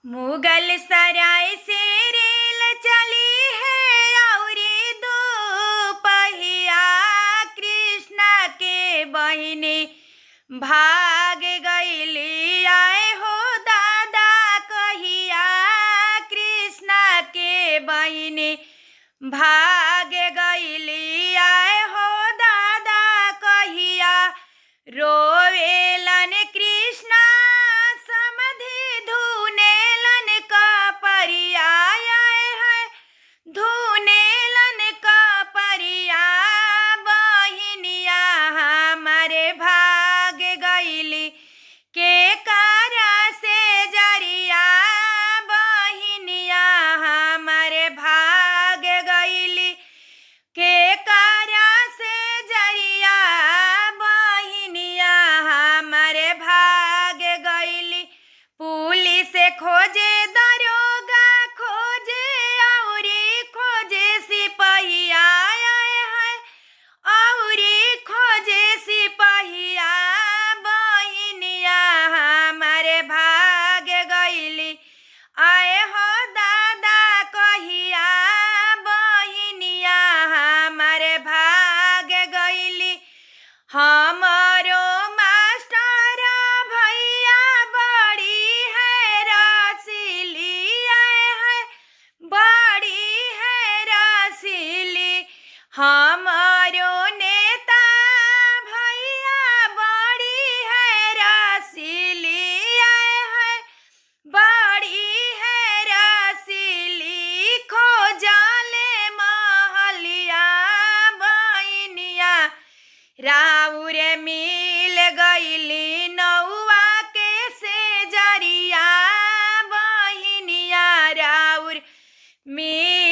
मुगल सराय से रेल चली है औरी दो पहिया। कृष्णा के बहिनी भाग गईली आए हो दादा कहिया। कृष्णा के बहिनी भाग गईली आए हो दादा कहिया। रोवेलन कृष्णा समधि धुनेलन कपरिया है। धुनेलन कपरिया बहिनिया हमारे भाग गईली के कारा से जरिया। बहिनिया हमारे भाग गईली के कारा से जरिया। बहिनिया हमारे भाग गईली पुलिस खोजे दरोगा खोजे औरी खोजे सिपहिया है। औरी खोजे सिपहिया बहिनिया हमारे भाग गईली आए हो दादा कहिया। बहिनिया हमारे भाग गईली हमारो मास्टर भैया बड़ी है रसीली है। बड़ी है रसीली हमारो नेता भैया बड़ी है रसीली है। बड़ी है रसीली खोजाले महलिया। बहिनिया राउर मिल गईली नौवा के से जरिया। बहिनिया राउर मिल